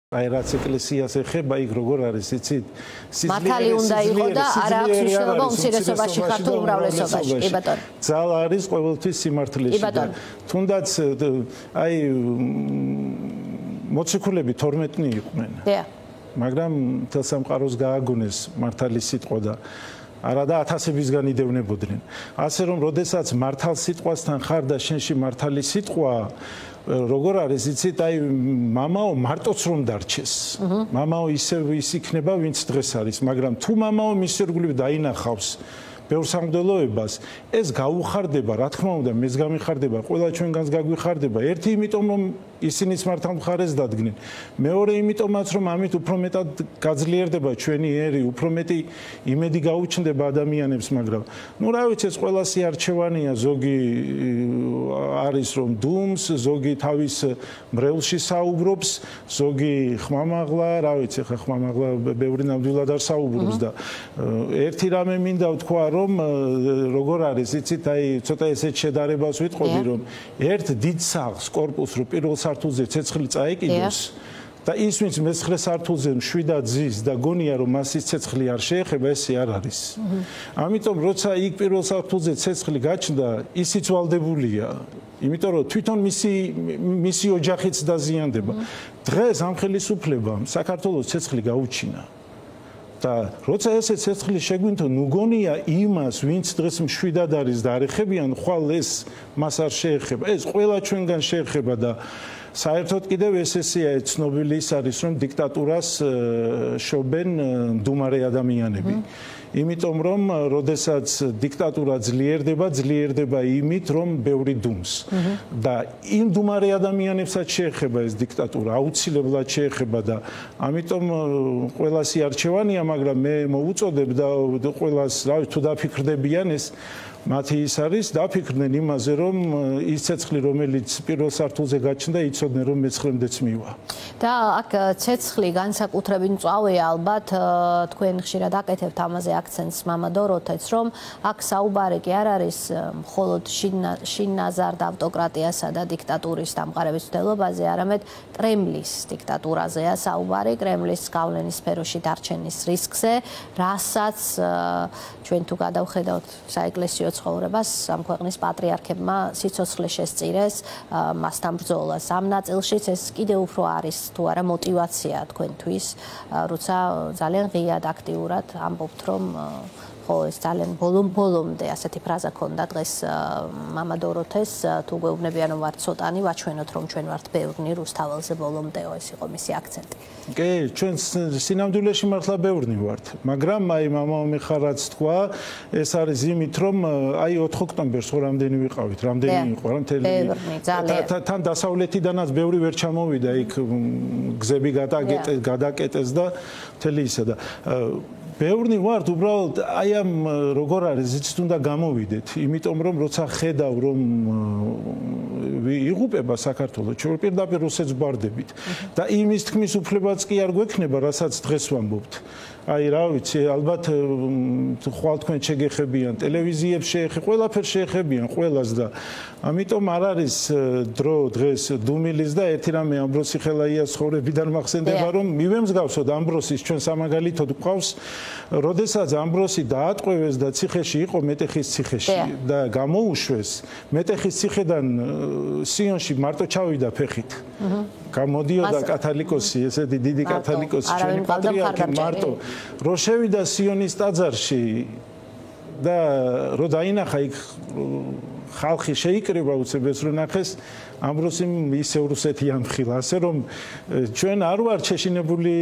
აი რაც ეკლესიას ეხება, იქ როგორ არის, იცით? მართალი უნდა იყოს და არ აქვს მნიშვნელობა უმცირესობაში ხარ თუ უმრავლესობაში. კი ბატონო. ძალა არის ყოველთვის სიმართლეში. თუნდაც აი მოციქულები 12-ნი იყვნენ. დიახ. მაგრამ მთელ სამყაროს გააგონეს მართალი სიტყვა და არა და ათასებისგან იდევნებოდნენ. ასე რომ, როდესაც მართალ სიტყვასთან ხარ და შენში მართალი სიტყვა როგორ არის, იცით, აი მამაო მარტოც რომ დარჩეს. მამაო ისევ ის იქნება, ვინც დღეს არის, მაგრამ თუ მამაო მის ირგვლივ დაინახავს ბევრ სამღვდელოებას, ეს გაუხარდება, რა თქმა უნდა, მეც გამიხარდება, ყველა ჩვენგანს გაგვიხარდება. ერთი იმიტომ, რომ ისინიც მართალ მხარეს დადგნენ. მეორე იმიტომაც, რომ ამით უფრო მეტად გაძლიერდება ჩვენი ერი, უფრო მეტი იმედი გაუჩნდება ადამიანებს, მაგრამ ნუ რა ვიცი, ეს ყველასი არჩევანია, ზოგი არის რომ დუმს, ზოგი თავის მრევლში საუბრობს, ზოგი ხმამაღლა, რა ვიცი, ხა ხმამაღლა ბევრი ნამდვილად არ საუბრობს და ერთი რამე მინდა ვთქვა, რომ როგორ არის, იცით, აი ცოტა ესეთ შედარებას ვიტყოდი, რომ ერთ დიდ სახლს კორპუსს რო პირველ სართულზე ცეცხლი წაეკიდოს და ის ვინც მე-9 სართულზე მშვიდად ზის და გონია რომ მას ის ცეცხლი არ შეეხება, ესე არ არის. ამიტომ როცა იქ პირველ სართულზე ცეცხლი გაჩნდა, ისიც ვალდებულია. იმიტომ რომ თვითონ მისი ოჯახიც დაზიანდება. დღეს ამ ხელისუფლებამ საქართველოს ცეცხლი გაუჩინა. და როცა ესე ცეცხლი შეგვინთო, ნუ გონია იმას, ვინც დღეს მშვიდად არის და არ ეხებიან, ხვალ ეს მას არ შეეხება. ეს ყველა ჩვენგან შეეხება და საერთოდ კიდევ ესეა ცნობილი ის არის, რომ დიქტატურას შობენ მდუმარე ადამიანები. იმიტომ რომ როდესაც დიქტატურა ძლიერდება იმით, რომ ბევრი დუმს. და იმ მდუმარე ადამიანებსაც შეეხება ეს დიქტატურა, აუცილებლად შეეხება და ამიტომ ყველასი არჩევანია, მაგრამ მე მოვუწოდებ და ყველას, რა ვიცი, თუ დაფიქრდებიან ეს მათი ის არის, დაფიქრდნენ იმაზე, რომ ის ცეცხლი, რომელიც პირველ სართულზე გაჩნდა, იცოდნენ, რომ მე-9-მდეც მივა. და აქ ცეცხლი განსაკუთრებით მწვავეა, ალბათ თქვენ ხშირად აკეთებთ ამაზე აქცენტს მამა დოროთეც, რომ აქ საუბარი კი არ არის მხოლოდ შინ-ნაზარ და ავტოკრატიასა და დიქტატურის დამყარების მცდელობაზე, არამედ კრემლის დიქტატურაზეა საუბარი, კრემლის გავლენის სფეროში დარჩენის რისკზე, რასაც ჩვენ თუ გადავხედავთ საეკლესიო ცხოვრებას, ამ ქვეყნის პატრიარქებმა სიცოცხლე შესწირეს მასთან ბრძოლას. ამ ნაწილშიც ეს კიდევ უფრო არის თუ არა мотиваცია თქვენთვის, როცა ძალიან ღიად აქტიურად ამბობთ, რომ ხო ეს ძალიან ბოლომდე ასეთი ფრაზა ქონდა დღეს მამა დოროთეს, თუ გვეუბნებიან რომ ვართ ცოტანი, ვაჩვენოთ რომ ჩვენ ვართ ბევრნი რუსთაველზე ბოლომდეო, ეს იყო მისი აქცენტი. კი, ჩვენ სინამდვილეში მართლა ბევრნი ვართ, მაგრამ აი მამაო მიხარაც თქვა, ეს არის იმით, რომ აი 4 ოქტომბერს ხო რამდენი ვიყავით, რამდენი იყო რა მთელი თან დასავლეთიდანაც ბევრი ვერ ჩამოვიდა, იქ გზები გადაკეტეს და მთელი ისა და ბევრნი ვართ, უბრალოდ აი ამ როგორ არის, იცით, უნდა გამოვიდეთ, იმიტომ რომ როცა ხედავ რომ იღუპება საქართველო, ჩვენ პირდაპირ რუსეთს ვბარდებით და იმის თქმის უფლებაც კი არ გვექნება, რასაც დღეს ვამბობთ. აი რა ვიცი, ალბათ ხვალ თქვენ შეგეხებიან ტელევიზიებს შეეხება, ყველაფერს შეეხებიან ყველას და ამიტომ არ არის დრო დღეს დუმილის და ერთი რამე ამბროსი ხელაიას ცხოვრებიდან მახსენდება, რომ მივემსგავსოთ ამბროსის ჩვენ სამაგალითოდ გვყავს, როდესაც ამბროსი დაატყვევეს და ციხეში იყო მეტეხის ციხეში და გამოუშვეს, მეტეხის ციხედან სიონში მარტო ჩავიდა ფეხით. გამოდიოდა კათალიკოსი, ესეთი დიდი კათალიკოსი, ჩვენი პატრიარქი მარტო რო შევიდა სიონის ტაძარში და რო დაინახა იქ ხალხი შეიკრიბა უცებეს რო ნახეს, ამბროსიმ ისევ რუსეთი ამხილა, ასე რომ ჩვენ არ ვართ შეშინებული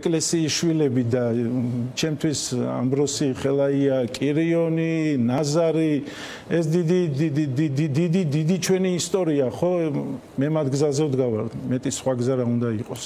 ეკლესიის შვილები და ჩემთვის ამბროსი, ხელაია, კირიონი, ნაზარი, ეს დიდი ჩვენი ისტორია, ხო? მე მათ გზაზე ვდგავარ, მეტი სხვა გზა რა უნდა იყოს.